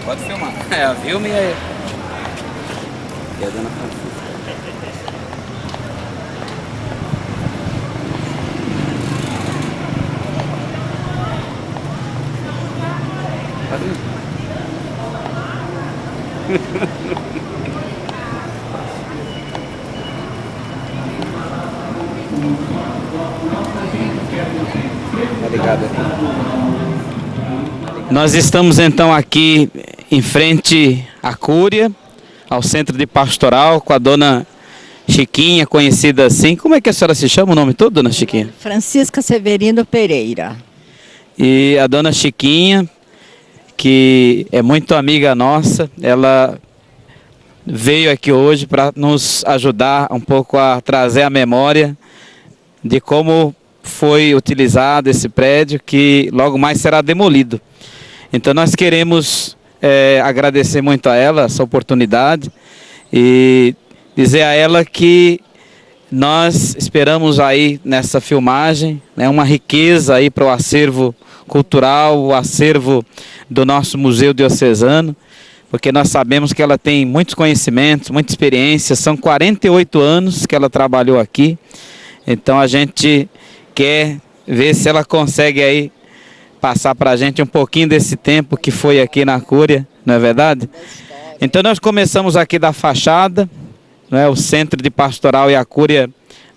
Pode filmar. É, a Vilma e a dona Francisca. Obrigado. Nós estamos então aqui em frente à Cúria, ao Centro de Pastoral, com a dona Chiquinha, conhecida assim. Como é que a senhora se chama, o nome todo, dona Chiquinha? Francisca Severino Pereira. E a dona Chiquinha, que é muito amiga nossa, ela veio aqui hoje para nos ajudar um pouco a trazer a memória de como foi utilizado esse prédio, que logo mais será demolido. Então nós queremos agradecer muito a ela essa oportunidade e dizer a ela que nós esperamos aí nessa filmagem, né, uma riqueza aí para o acervo cultural, o acervo do nosso Museu Diocesano, porque nós sabemos que ela tem muitos conhecimentos, muita experiência, são 48 anos que ela trabalhou aqui, então a gente quer ver se ela consegue aí passar para a gente um pouquinho desse tempo que foi aqui na Cúria, não é verdade? Então nós começamos aqui da fachada, né, o Centro de Pastoral e a Cúria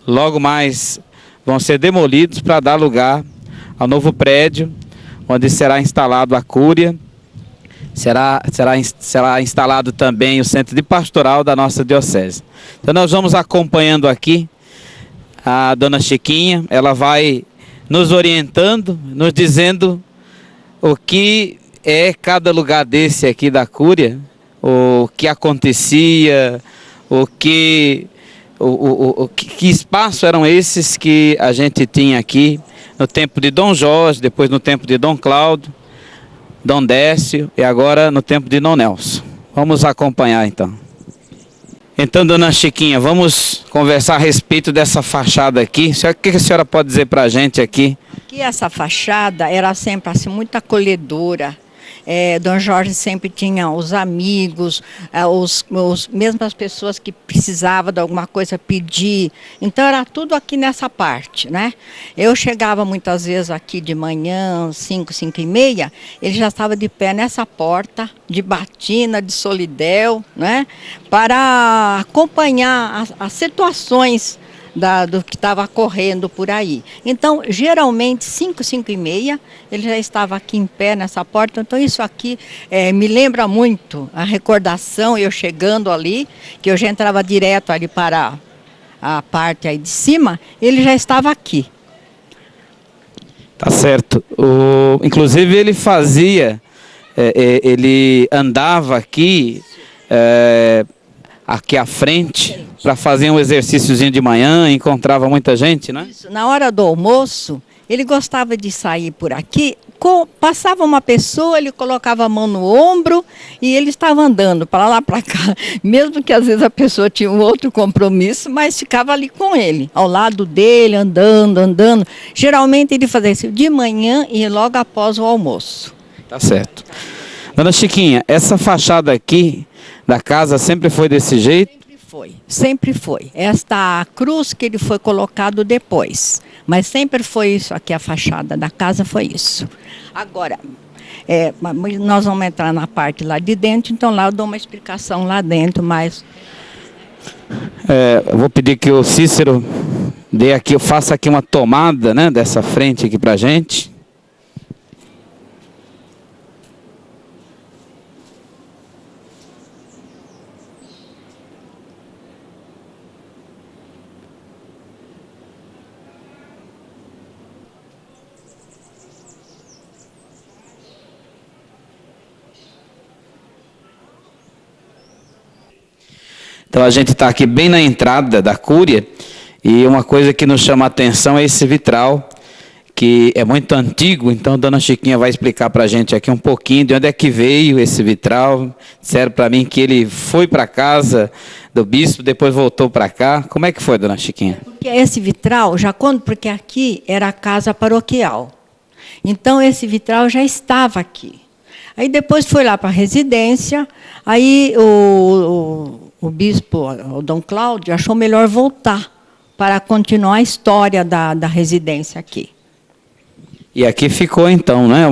logo mais vão ser demolidos para dar lugar ao novo prédio, onde será instalado a Cúria, será instalado também o Centro de Pastoral da nossa Diocese. Então nós vamos acompanhando aqui a dona Chiquinha, ela vai nos orientando, nos dizendo o que é cada lugar desse aqui da Cúria, o que acontecia, que espaço eram esses que a gente tinha aqui no tempo de Dom Jorge, depois no tempo de Dom Cláudio, Dom Décio e agora no tempo de Dom Nelson. Vamos acompanhar então. Então, dona Chiquinha, vamos conversar a respeito dessa fachada aqui. O que a senhora pode dizer para a gente aqui? Aqui essa fachada era sempre assim, muito acolhedora. Dom Jorge sempre tinha os amigos, mesmo as pessoas que precisavam de alguma coisa pedir. Então era tudo aqui nessa parte, né? Eu chegava muitas vezes aqui de manhã, 5h30, ele já estava de pé nessa porta, de batina, de solidéu, né? Para acompanhar as situações do que estava correndo por aí. Então, geralmente, 5h30, ele já estava aqui em pé nessa porta. Então, isso aqui me lembra muito a recordação, eu chegando ali, que eu já entrava direto ali para a parte aí de cima, ele já estava aqui. Tá certo. Inclusive, ele fazia, ele andava aqui, aqui à frente, para fazer um exercíciozinho de manhã, encontrava muita gente, né? Isso. Na hora do almoço, ele gostava de sair por aqui, passava uma pessoa, ele colocava a mão no ombro e ele estava andando para lá, para cá, mesmo que às vezes a pessoa tinha um outro compromisso, mas ficava ali com ele, ao lado dele, andando. Geralmente ele fazia isso de manhã e logo após o almoço. Tá certo. Dona Chiquinha, essa fachada aqui da casa sempre foi desse jeito? Sempre foi. Esta cruz que ele foi colocado depois, mas sempre foi isso aqui, a fachada da casa foi isso. Agora, nós vamos entrar na parte lá de dentro, então lá eu dou uma explicação lá dentro, mas... eu vou pedir que o Cícero faça aqui uma tomada, né, dessa frente aqui pra gente. Então a gente está aqui bem na entrada da Cúria e uma coisa que nos chama a atenção é esse vitral, que é muito antigo. Então a dona Chiquinha vai explicar para a gente aqui um pouquinho de onde é que veio esse vitral. Disseram para mim que ele foi para casa do bispo, depois voltou para cá. Como é que foi, dona Chiquinha? Porque esse vitral, porque aqui era a casa paroquial. Então esse vitral já estava aqui. Aí depois foi lá para a residência, aí o bispo, o Dom Cláudio, achou melhor voltar para continuar a história da residência aqui. E aqui ficou então, né?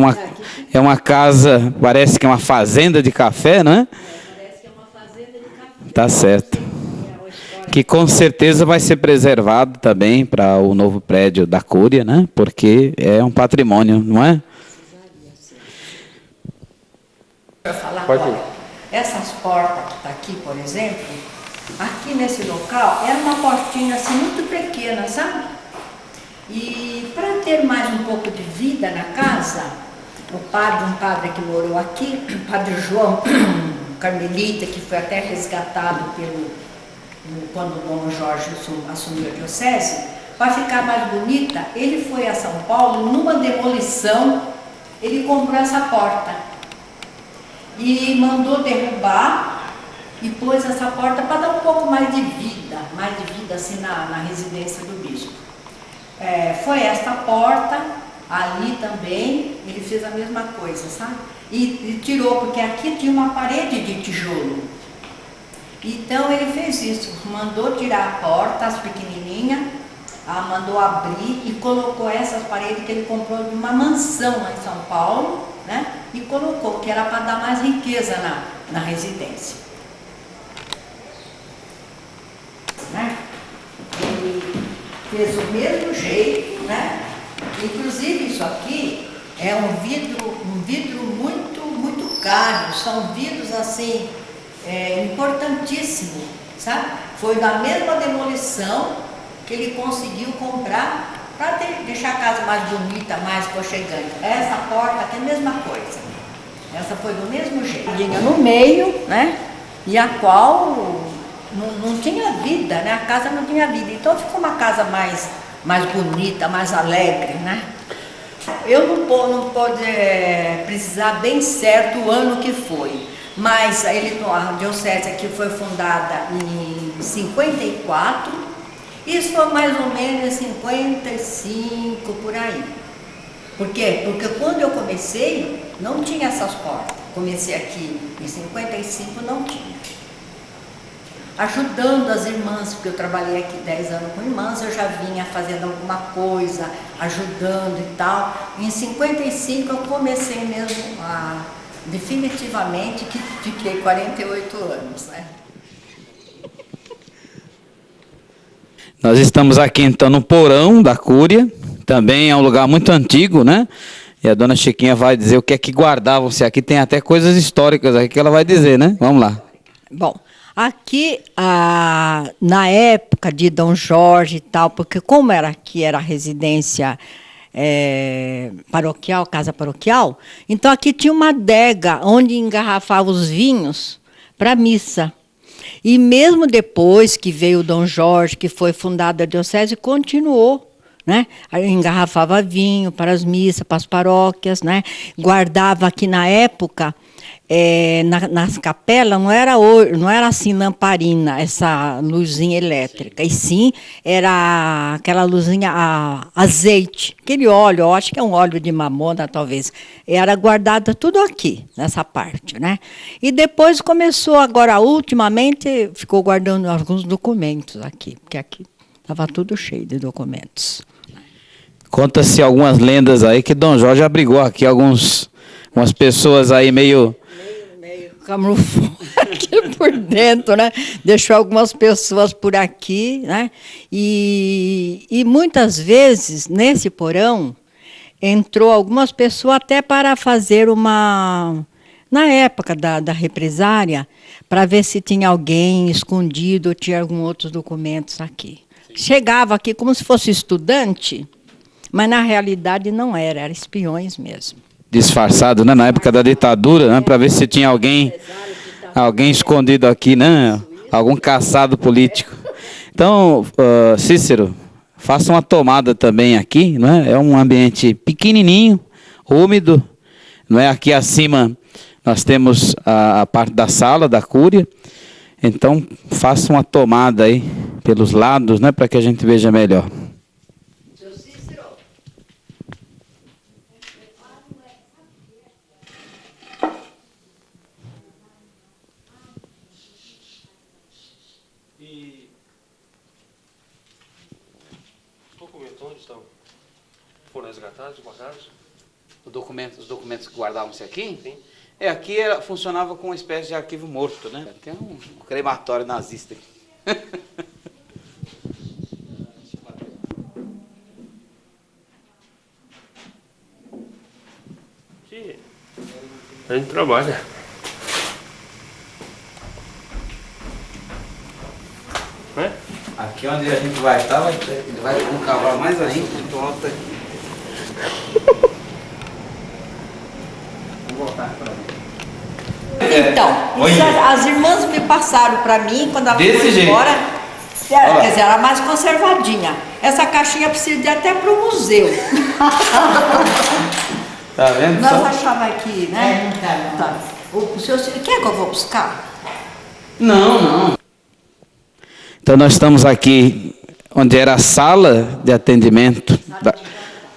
É uma casa, parece que é uma fazenda de café, né? Parece que é uma fazenda de café. Tá certo. Que com certeza vai ser preservado também para o novo prédio da Cúria, né? Porque é um patrimônio, não é? Pode ir. Essas portas que estão aqui, por exemplo, aqui nesse local, era uma portinha assim muito pequena, sabe? E para ter mais um pouco de vida na casa, um padre que morou aqui, o padre João Carmelita, que foi até resgatado quando o Dom Jorge assumiu a diocese, para ficar mais bonita, ele foi a São Paulo, numa demolição, ele comprou essa porta e mandou derrubar e pôs essa porta para dar um pouco mais de vida assim na residência do bispo. Foi esta porta, ali também, ele fez a mesma coisa, sabe? E tirou, porque aqui tinha uma parede de tijolo. Então ele fez isso, mandou tirar a porta, as pequenininhas, mandou abrir e colocou essas paredes que ele comprou de uma mansão lá em São Paulo, né? E colocou, que era para dar mais riqueza na residência. Né? Ele fez o mesmo jeito, né? Inclusive isso aqui é um vidro muito caro, são vidros assim, importantíssimo, sabe? Foi da mesma demolição que ele conseguiu comprar para deixar a casa mais bonita, mais aconchegante. Essa porta aqui é a mesma coisa. Essa foi do mesmo jeito. Tinha no meio, né? E a qual não tinha vida, né? A casa não tinha vida. Então ficou uma casa mais bonita, mais alegre, né? Eu não pode precisar bem certo o ano que foi, mas a diocese aqui foi fundada em 54, isso foi mais ou menos em 55, por aí. Por quê? Porque quando eu comecei, não tinha essas portas. Comecei aqui em 55, não tinha. Ajudando as irmãs, porque eu trabalhei aqui 10 anos com irmãs, eu já vinha fazendo alguma coisa, ajudando e tal. Em 55 eu comecei mesmo definitivamente, que fiquei 48 anos, né? Nós estamos aqui então no porão da Cúria, também é um lugar muito antigo, né? E a dona Chiquinha vai dizer o que é que guardavam-se aqui, tem até coisas históricas aqui que ela vai dizer, né? Vamos lá. Bom, aqui, na época de Dom Jorge e tal, porque como aqui era a residência paroquial, casa paroquial, então aqui tinha uma adega onde engarrafava os vinhos para a missa. E mesmo depois que veio o Dom Jorge, que foi fundada a diocese, continuou, né? Engarrafava vinho para as missas, para as paróquias, né? Guardava aqui na época, nas capelas, não era assim lamparina, essa luzinha elétrica, e sim era aquela luzinha azeite, aquele óleo, eu acho que é um óleo de mamona, talvez. Era guardada tudo aqui, nessa parte, né? E depois começou, agora ultimamente, ficou guardando alguns documentos aqui, porque aqui estava tudo cheio de documentos. Conta-se algumas lendas aí que Dom Jorge abrigou aqui umas pessoas aí meio camuflou aqui por dentro, né? Deixou algumas pessoas por aqui, né? E muitas vezes, nesse porão, entrou algumas pessoas até para fazer na época da represária, para ver se tinha alguém escondido ou tinha alguns outros documentos aqui. Chegava aqui como se fosse estudante, mas na realidade não era espiões mesmo. Disfarçado, né? Na época da ditadura, né? Para ver se tinha alguém escondido aqui, né? Algum caçado político. Então, Cícero, faça uma tomada também aqui, né? É um ambiente pequenininho, úmido, não é? Aqui acima nós temos a parte da sala da Cúria. Então, faça uma tomada aí pelos lados, né? Para que a gente veja melhor. onde estão? Foram resgatados, guardados? Os documentos que guardavam-se aqui? Sim. Aqui funcionava com uma espécie de arquivo morto, né? Tem um crematório nazista aqui. Sim. A gente trabalha. Né? Aqui onde a gente vai estar, vai cavar mais ainda. Então, vou voltar para mim. Então, as irmãs me passaram para mim quando ela foi embora. Quer dizer, era mais conservadinha. Essa caixinha precisa ir até para o museu. Tá vendo? Nós achávamos aqui, né? Tá. O senhor quer que eu vou buscar? Não. Então nós estamos aqui onde era a sala de atendimento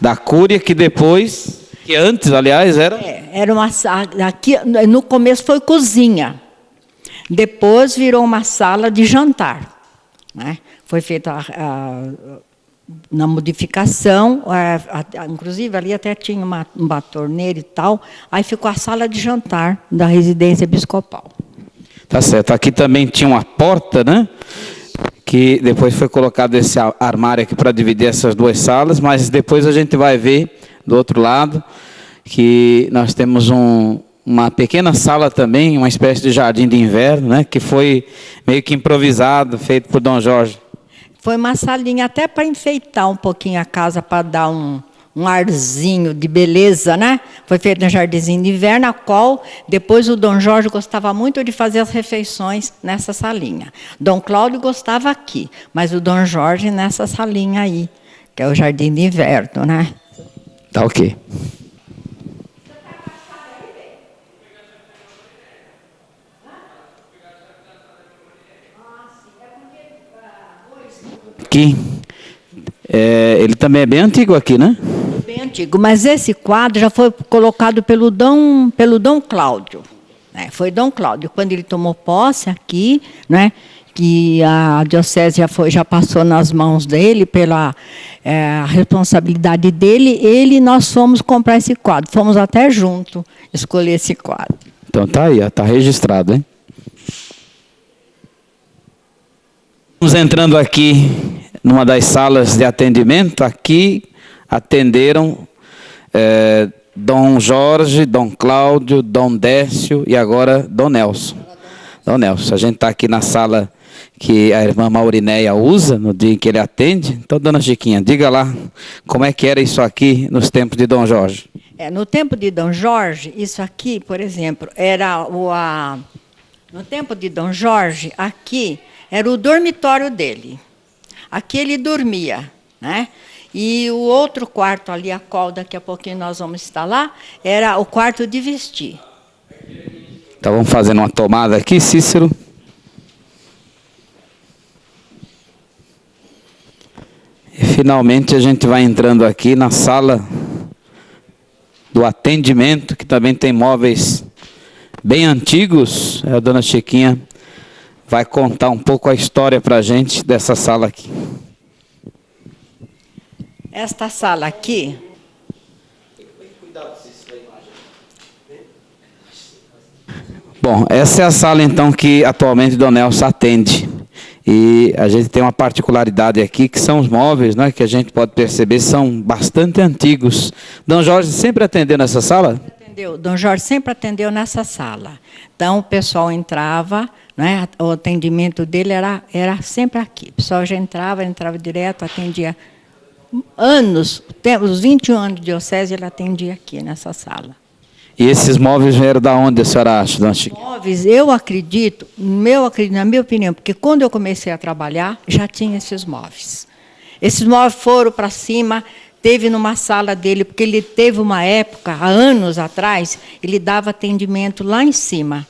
da Cúria, que depois, que antes, aliás, era... Era uma sala, aqui no começo foi cozinha, depois virou uma sala de jantar, né? Foi feita na modificação, inclusive ali até tinha uma torneira e tal, aí ficou a sala de jantar da residência episcopal. Tá certo, aqui também tinha uma porta, né? Que depois foi colocado esse armário aqui para dividir essas duas salas, mas depois a gente vai ver do outro lado que nós temos uma pequena sala também, uma espécie de jardim de inverno, né? Que foi meio que improvisado, feito por Dom Jorge. Foi uma salinha até para enfeitar um pouquinho a casa, para dar um arzinho de beleza, né? Foi feito no jardinzinho de inverno, a qual depois o Dom Jorge gostava muito de fazer as refeições nessa salinha. Dom Cláudio gostava aqui, mas o Dom Jorge nessa salinha aí, que é o jardim de inverno, né? Tá ok. Aqui, ele também é bem antigo aqui, né? Bem antigo, mas esse quadro já foi colocado pelo Dom Cláudio. Né? Foi Dom Cláudio, quando ele tomou posse aqui, né? Que a diocese já passou nas mãos dele, pela responsabilidade dele, nós fomos comprar esse quadro. Fomos até junto escolher esse quadro. Então tá aí, está registrado, hein? Estamos entrando aqui numa das salas de atendimento. Aqui atenderam Dom Jorge, Dom Cláudio, Dom Décio e agora Dom Nelson. Dom Nelson, a gente está aqui na sala que a irmã Maurinéia usa no dia em que ele atende. Então, dona Chiquinha, diga lá como é que era isso aqui nos tempos de Dom Jorge. No tempo de Dom Jorge, isso aqui, por exemplo, era no tempo de Dom Jorge, aqui era o dormitório dele. Aqui ele dormia, né? E o outro quarto ali, a qual daqui a pouquinho nós vamos instalar, era o quarto de vestir. Então vamos fazendo uma tomada aqui, Cícero. E finalmente a gente vai entrando aqui na sala do atendimento, que também tem móveis bem antigos. A dona Chiquinha vai contar um pouco a história para a gente dessa sala aqui. Esta sala aqui... Bom, essa é a sala então que atualmente Dom Nelson atende. E a gente tem uma particularidade aqui, que são os móveis, né, que a gente pode perceber, são bastante antigos. Dom Jorge sempre atendeu nessa sala? Dom Jorge sempre atendeu nessa sala. Então, o pessoal entrava, né, o atendimento dele era sempre aqui. O pessoal já entrava direto, atendia anos, os 21 anos de diocese, ele atendia aqui nessa sala. E esses móveis vieram da onde, a senhora acha, dona Chiquinha? Móveis, eu acredito, na minha opinião, porque quando eu comecei a trabalhar, já tinha esses móveis. Esses móveis foram para cima, teve numa sala dele, porque ele teve uma época, há anos atrás, ele dava atendimento lá em cima.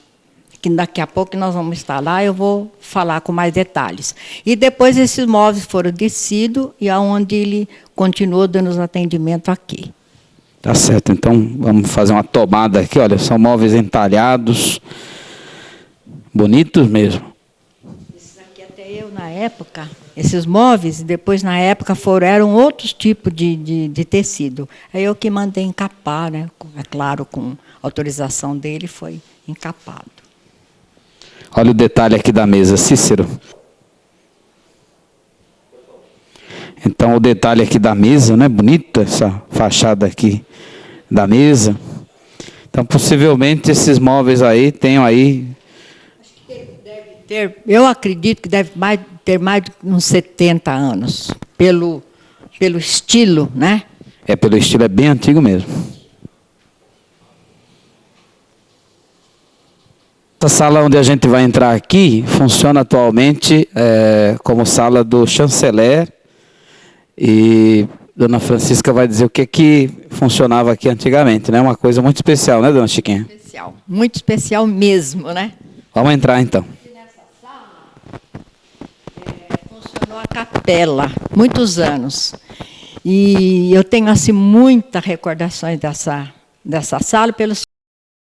Que daqui a pouco nós vamos estar lá, eu vou falar com mais detalhes. E depois esses móveis foram descidos, e aonde ele continuou dando os atendimentos aqui. Tá certo, então vamos fazer uma tomada aqui, olha, são móveis entalhados, bonitos mesmo. Esses aqui até eu, na época, esses móveis, e depois, na época, eram outros tipos de tecido. Aí eu que mandei encapar, né? É claro, com autorização dele, foi encapado. Olha o detalhe aqui da mesa, Cícero. Então, o detalhe aqui da mesa, né? Bonita essa fachada aqui da mesa. Então, possivelmente, esses móveis aí tenham aí... Eu acredito que deve ter mais de uns 70 anos, pelo estilo, né? Pelo estilo, é bem antigo mesmo. Essa sala onde a gente vai entrar aqui funciona atualmente como sala do chanceler. E Dona Francisca vai dizer o que funcionava aqui antigamente, né? Uma coisa muito especial, né, Dona Chiquinha? Especial, muito especial mesmo, né? Vamos entrar, então. Nessa sala funcionou a capela, muitos anos. E eu tenho assim muitas recordações dessa sala pelos